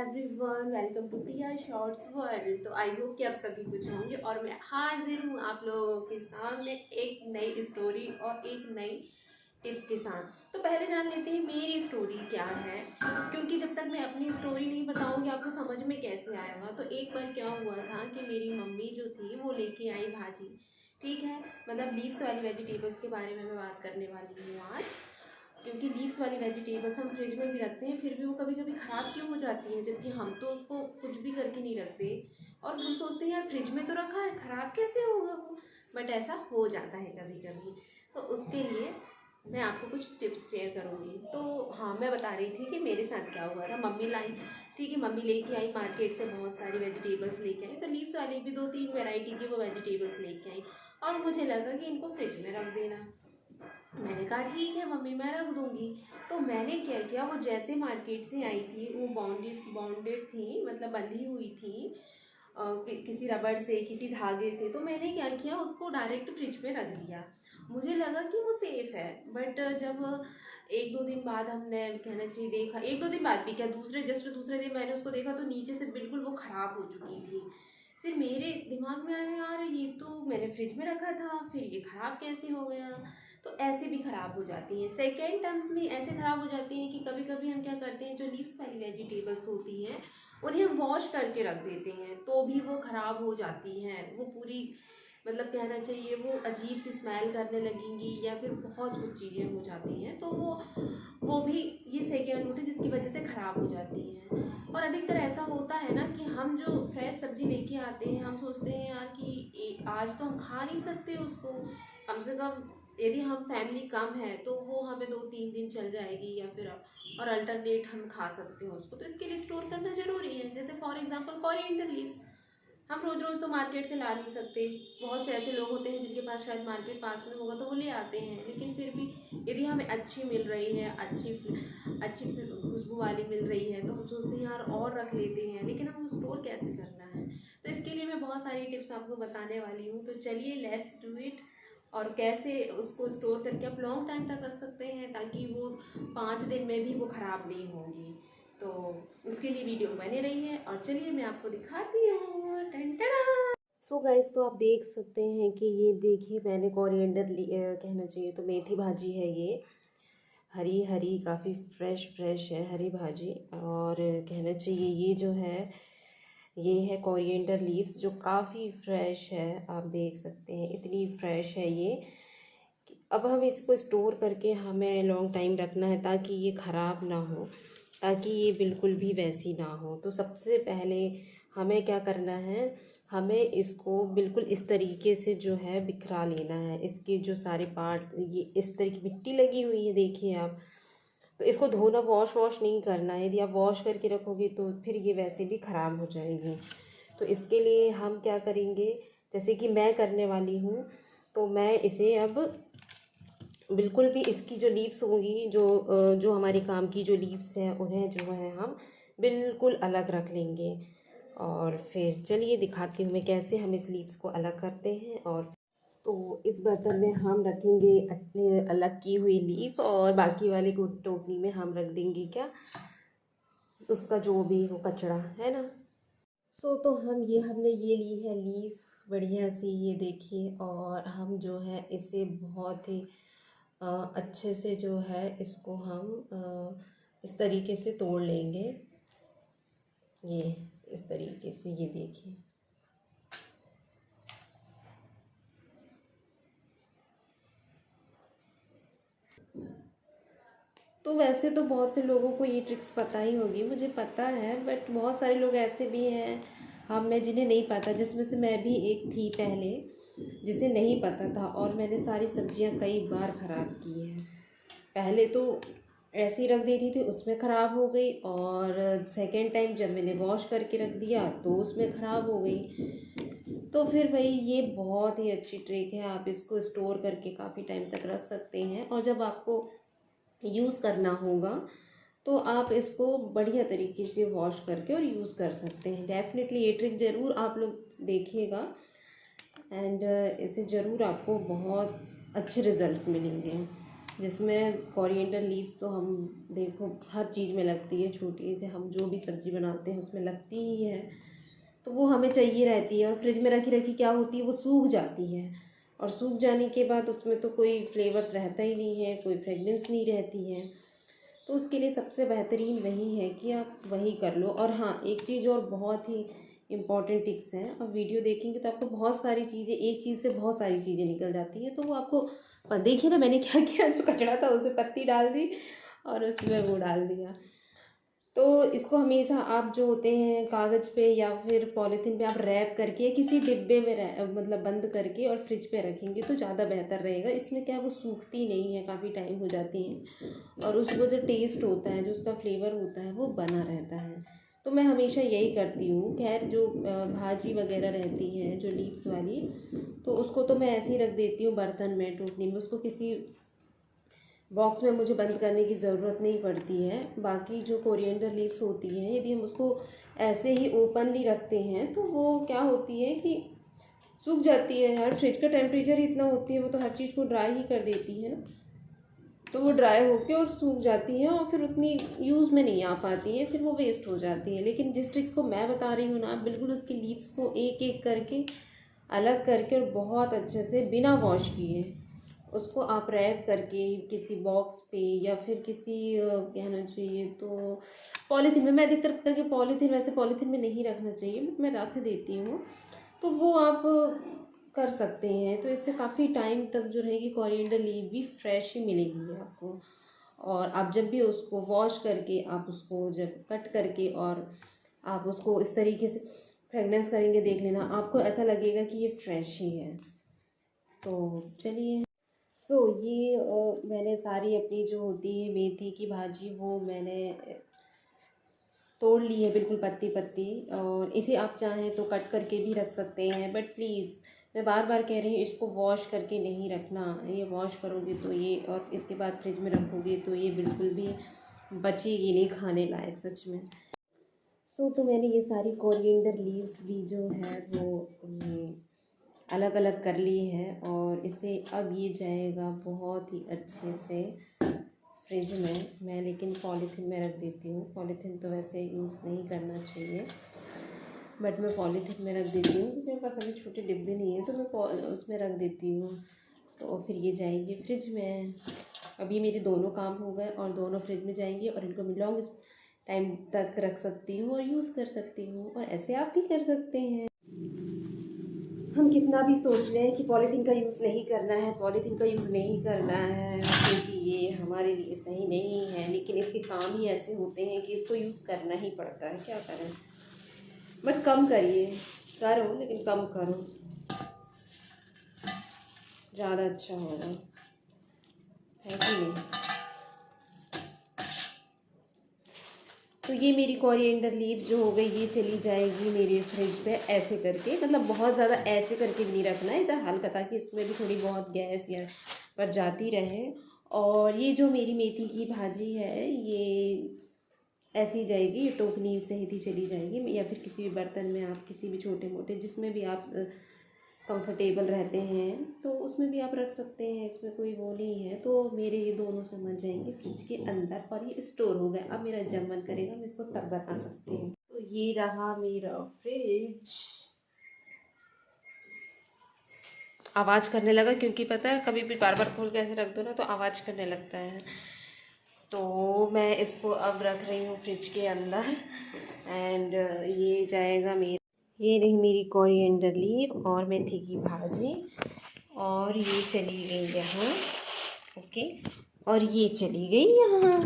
Everyone, welcome to Priya shorts world. तो I hope कि आप सभी कुछ होंगे और मैं हाजिर हूँ आप लोगों के सामने एक नई स्टोरी और एक नई टिप्स के साथ। तो पहले जान लेते हैं मेरी स्टोरी क्या है, क्योंकि जब तक मैं अपनी स्टोरी नहीं बताऊंगी आपको समझ में कैसे आएगा। तो एक बार क्या हुआ था कि मेरी मम्मी जो थी वो लेके आई भाजी, ठीक है, मतलब लीव्स वाली वेजिटेबल्स के बारे में मैं बात करने वाली हूँ आज। क्योंकि लीव्स वाली वेजिटेबल्स हम फ्रिज में भी रखते हैं फिर भी वो कभी कभी ख़राब क्यों हो जाती हैं, जबकि हम तो उसको कुछ भी करके नहीं रखते और हम सोचते हैं यार फ्रिज में तो रखा है, ख़राब कैसे होगा वो। बट ऐसा हो जाता है कभी कभी। तो उसके लिए मैं आपको कुछ टिप्स शेयर करूँगी। तो हाँ, मैं बता रही थी कि मेरे साथ क्या हुआ था। मम्मी लाई, ठीक है, मम्मी लेके आई मार्केट से बहुत सारी वेजिटेबल्स लेके आई। तो लीव्स वाली भी 2-3 वेराइटी की वो वेजिटेबल्स लेके आई और मुझे लगा कि इनको फ्रिज में रख देना। मैंने कहा ठीक है मम्मी, मैं रख दूँगी। तो मैंने क्या किया, वो जैसे मार्केट से आई थी वो बाउंडेड थी, मतलब बंधी हुई थी किसी रबड़ से, किसी धागे से। तो मैंने क्या किया, उसको डायरेक्ट फ्रिज में रख दिया। मुझे लगा कि वो सेफ़ है। बट जब 1-2 दिन बाद हमने, कहना चाहिए, देखा, 1-2 दिन बाद भी क्या, दूसरे दिन मैंने उसको देखा तो नीचे से बिल्कुल वो ख़राब हो चुकी थी। फिर मेरे दिमाग में आया यार ये तो मैंने फ्रिज में रखा था, फिर ये ख़राब कैसे हो गया। तो ऐसे भी ख़राब हो जाती हैं। सेकेंड टर्म्स में ऐसे ख़राब हो जाती हैं कि कभी कभी हम क्या करते हैं, जो लीव्स वाली वेजिटेबल्स होती हैं उन्हें हम वॉश करके रख देते हैं तो भी वो ख़राब हो जाती हैं। वो पूरी, मतलब कहना चाहिए, वो अजीब सी स्मेल करने लगेंगी या फिर बहुत कुछ चीज़ें हो जाती हैं। तो वो भी, ये सेकेंड रूट है जिसकी वजह से ख़राब हो जाती हैं। और अधिकतर ऐसा होता है ना कि हम जो फ्रेश सब्ज़ी लेके आते हैं हम सोचते हैं यार कि आज तो हम खा नहीं सकते उसको, कम से कम यदि हम फैमिली कम है तो वो हमें 2-3 दिन चल जाएगी, या फिर और अल्टरनेट हम खा सकते हैं उसको। तो इसके लिए स्टोर करना ज़रूरी है। जैसे फॉर एग्जांपल कोरिएंडर लीव्स, हम रोज़ रोज़ तो मार्केट से ला नहीं सकते। बहुत से ऐसे लोग होते हैं जिनके पास शायद मार्केट पास में होगा तो वो ले आते हैं, लेकिन फिर भी यदि हमें अच्छी मिल रही है, अच्छी खुशबू वाली मिल रही है, तो हम सोचते हैं यार और रख लेते हैं, लेकिन हम स्टोर कैसे करना है। तो इसके लिए मैं बहुत सारी टिप्स आपको बताने वाली हूँ। तो चलिए लेट्स डू इट। और कैसे उसको स्टोर करके आप लॉन्ग टाइम तक रख सकते हैं ताकि वो 5 दिन में भी वो ख़राब नहीं होंगी। तो उसके लिए वीडियो बने रही है और चलिए मैं आपको दिखाती हूँ। सो गाइस, तो आप देख सकते हैं कि ये देखिए मैंने कोरिएंडर कहना चाहिए तो मेथी भाजी है ये, हरी हरी, काफ़ी फ्रेश फ्रेश है हरी भाजी। और कहना चाहिए ये जो है ये है कोरिएंडर लीव्स जो काफ़ी फ्रेश है। आप देख सकते हैं इतनी फ्रेश है ये कि अब हम इसको स्टोर करके हमें लॉन्ग टाइम रखना है ताकि ये ख़राब ना हो, ताकि ये बिल्कुल भी वैसी ना हो। तो सबसे पहले हमें क्या करना है, हमें इसको बिल्कुल इस तरीके से जो है बिखरा लेना है। इसके जो सारे पार्ट, ये इस तरह की मिट्टी लगी हुई है देखिए आप। तो इसको धोना, वॉश नहीं करना है। यदि आप वॉश करके रखोगे तो फिर ये वैसे भी ख़राब हो जाएगी। तो इसके लिए हम क्या करेंगे, जैसे कि मैं करने वाली हूँ, तो मैं इसे अब बिल्कुल भी इसकी जो लीव्स होंगी, जो हमारे काम की जो लीव्स हैं उन्हें जो है हम बिल्कुल अलग रख लेंगे। और फिर चलिए दिखाती हूँ मैं कैसे हम इस लीव्स को अलग करते हैं। और तो इस बर्तन में हम रखेंगे अपने अलग की हुई लीफ और बाकी वाले को टोकरी में हम रख देंगे क्या, उसका जो भी वो कचरा है ना। तो हमने ये ली है लीफ बढ़िया सी, ये देखिए। और हम जो है इसे बहुत ही अच्छे से जो है इसको हम इस तरीके से तोड़ लेंगे। ये इस तरीके से, ये देखिए। तो वैसे तो बहुत से लोगों को ये ट्रिक्स पता ही होगी, मुझे पता है, बट बहुत सारे लोग ऐसे भी हैं हम में जिन्हें नहीं पता, जिसमें से मैं भी एक थी पहले जिसे नहीं पता था। और मैंने सारी सब्जियां कई बार ख़राब की हैं। पहले तो ऐसे ही रख देती थी, उसमें ख़राब हो गई, और सेकेंड टाइम जब मैंने वॉश करके रख दिया तो उसमें ख़राब हो गई। तो फिर भाई ये बहुत ही अच्छी ट्रिक है, आप इसको स्टोर करके काफ़ी टाइम तक रख सकते हैं। और जब आपको यूज़ करना होगा तो आप इसको बढ़िया तरीके से वॉश करके और यूज़ कर सकते हैं। डेफिनेटली ये ट्रिक ज़रूर आप लोग देखिएगा एंड इसे ज़रूर आपको बहुत अच्छे रिज़ल्ट्स मिलेंगे। जिसमें कोरिएंडर लीव्स तो हम देखो हर चीज़ में लगती है, छोटी से हम जो भी सब्ज़ी बनाते हैं उसमें लगती ही है, तो वो हमें चाहिए रहती है। और फ्रिज में रखी रखी क्या होती है, वो सूख जाती है, और सूख जाने के बाद उसमें तो कोई फ्लेवर्स रहता ही नहीं है, कोई फ्रेगनेंस नहीं रहती है। तो उसके लिए सबसे बेहतरीन वही है कि आप वही कर लो। और हाँ, एक चीज़ और बहुत ही इम्पॉर्टेंट टिप्स हैं, अब वीडियो देखेंगे तो आपको बहुत सारी चीज़ें, एक चीज़ से बहुत सारी चीज़ें निकल जाती हैं, तो वो आपको देखिए ना मैंने क्या किया, जो कचरा था उसे पत्ती डाल दी और उसमें वो डाल दिया। तो इसको हमेशा आप जो होते हैं कागज़ पे या फिर पॉलीथीन पे आप रैप करके किसी डिब्बे में मतलब बंद करके और फ्रिज पे रखेंगे तो ज़्यादा बेहतर रहेगा। इसमें क्या है, वो सूखती नहीं है, काफ़ी टाइम हो जाती हैं, और उसको जो टेस्ट होता है, जो उसका फ्लेवर होता है, वो बना रहता है। तो मैं हमेशा यही करती हूँ। खैर जो भाजी वगैरह रहती है जो लीव्स वाली, तो उसको तो मैं ऐसे ही रख देती हूँ बर्तन में, टोकरी में, उसको किसी बॉक्स में मुझे बंद करने की ज़रूरत नहीं पड़ती है। बाकी जो कोरिएंडर लीव्स होती हैं, यदि हम उसको ऐसे ही ओपनली रखते हैं तो वो क्या होती है कि सूख जाती है यार। फ्रिज का टेम्परेचर ही इतना होती है, वो तो हर चीज़ को ड्राई ही कर देती है ना, तो वो ड्राई होके और सूख जाती हैं और फिर उतनी यूज़ में नहीं आ पाती है, फिर वो वेस्ट हो जाती है। लेकिन जिस ट्रिक को मैं बता रही हूँ ना, आप बिल्कुल उसकी लीव्स को एक एक करके अलग करके और बहुत अच्छे से बिना वॉश किए उसको आप रैप करके किसी बॉक्स पे या फिर किसी कहना चाहिए तो पॉलीथीन में, मैं अधिकतर करके पॉलीथीन, वैसे पॉलीथीन में नहीं रखना चाहिए बट मैं रख देती हूँ, तो वो आप कर सकते हैं। तो इससे काफ़ी टाइम तक जो रहेगी कोरिएंडर लीव भी फ्रेश ही मिलेगी आपको। और आप जब भी उसको वॉश करके, आप उसको जब कट करके और आप उसको इस तरीके से फ्रेगनेंस करेंगे, देख लेना आपको ऐसा लगेगा कि ये फ्रेश ही है। तो चलिए, ये मैंने सारी अपनी जो होती है मेथी की भाजी, वो मैंने तोड़ ली है बिल्कुल पत्ती पत्ती, और इसे आप चाहें तो कट करके भी रख सकते हैं, बट प्लीज़ मैं बार बार कह रही हूँ, इसको वॉश करके नहीं रखना। ये वॉश करोगे तो ये, और इसके बाद फ्रिज में रखोगे तो ये बिल्कुल भी बचेगी नहीं खाने लायक, सच में। तो मैंने ये सारी कोरिएंडर लीव्स भी जो है वो अलग अलग कर ली है, और इसे अब ये जाएगा बहुत ही अच्छे से फ्रिज में। मैं लेकिन पॉलीथीन में रख देती हूँ, पॉलीथीन तो वैसे यूज़ नहीं करना चाहिए, बट मैं पॉलीथीन में रख देती हूँ क्योंकि मेरे पास अभी छोटे डिब्बे नहीं है, तो मैं उसमें रख देती हूँ। तो फिर ये जाएंगे फ्रिज में। अभी मेरे दोनों काम हो गए और दोनों फ्रिज में जाएंगे, और इनको मैं लॉन्ग टाइम तक रख सकती हूँ और यूज़ कर सकती हूँ, और ऐसे आप भी कर सकते हैं। हम कितना भी सोच रहे हैं कि पॉलीथीन का यूज़ नहीं करना है, पॉलीथीन का यूज़ नहीं करना है क्योंकि ये हमारे लिए सही नहीं है, लेकिन इसके काम ही ऐसे होते हैं कि इसको यूज़ करना ही पड़ता है, क्या करें। बट कम करिए, करो लेकिन कम करो, ज़्यादा अच्छा होगा, है कि नहीं। तो ये मेरी कोरिएंडर लीव जो हो गई, ये चली जाएगी मेरे फ्रिज पे ऐसे करके, मतलब बहुत ज़्यादा ऐसे करके भी नहीं रखना है, इधर हल्का, ताकि इसमें भी थोड़ी बहुत गैस या पर जाती रहे। और ये जो मेरी मेथी की भाजी है, ये ऐसी ही जाएगी, ये टोकनी सहित ही चली जाएगी, या फिर किसी भी बर्तन में आप, किसी भी छोटे मोटे जिसमें भी आप कंफर्टेबल रहते हैं तो उसमें भी आप रख सकते हैं, इसमें कोई वो नहीं है। तो मेरे ये दोनों समझ जाएंगे फ्रिज के अंदर, और ये स्टोर हो गया। अब मेरा जब मन करेगा मैं इसको तब बता सकती हूँ। तो ये रहा मेरा फ्रिज। आवाज़ करने लगा क्योंकि पता है कभी भी बार बार खोल के ऐसे रख दो ना तो आवाज़ करने लगता है। तो मैं इसको अब रख रही हूँ फ्रिज के अंदर, एंड ये जाएगा मेरा, ये रही मेरी कोरिएंडर लीव और मेथी की भाजी, और ये चली गई यहाँ, ओके, और ये चली गई यहाँ।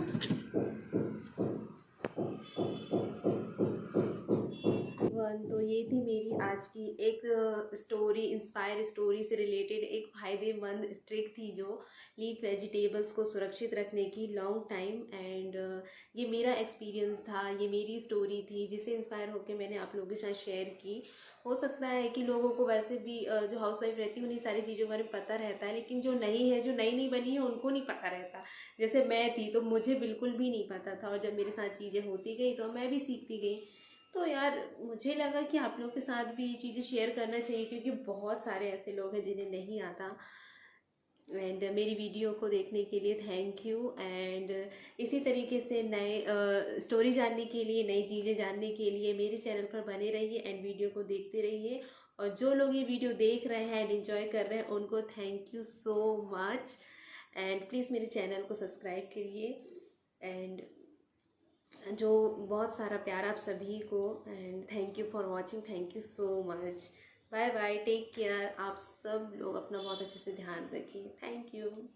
तो ये थी मेरी आज की एक स्टोरी, इंस्पायर स्टोरी से रिलेटेड एक फ़ायदेमंद ट्रिक थी जो लीफ वेजिटेबल्स को सुरक्षित रखने की लॉन्ग टाइम। एंड ये मेरा एक्सपीरियंस था, ये मेरी स्टोरी थी जिसे इंस्पायर होकर मैंने आप लोगों के साथ शेयर की। हो सकता है कि लोगों को वैसे भी जो हाउसवाइफ रहती है उन्हें सारी चीज़ों के बारे में पता रहता है, लेकिन जो नई है, जो नई नई बनी है, उनको नहीं पता रहता। जैसे मैं थी तो मुझे बिल्कुल भी नहीं पता था, और जब मेरे साथ चीज़ें होती गई तो मैं भी सीखती गई। तो यार मुझे लगा कि आप लोग के साथ भी ये चीज़ें शेयर करना चाहिए, क्योंकि बहुत सारे ऐसे लोग हैं जिन्हें नहीं आता। एंड मेरी वीडियो को देखने के लिए थैंक यू। एंड इसी तरीके से नए स्टोरी जानने के लिए, नई चीज़ें जानने के लिए मेरे चैनल पर बने रहिए एंड वीडियो को देखते रहिए। और जो लोग ये वीडियो देख रहे हैं एंड एंजॉय कर रहे हैं उनको thank you so much. And please मेरे चैनल को सब्सक्राइब करिए। एंड जो बहुत सारा प्यार आप सभी को। And thank you for watching, thank you so much. Bye bye, take care. आप सब लोग अपना बहुत अच्छे से ध्यान रखिए। Thank you.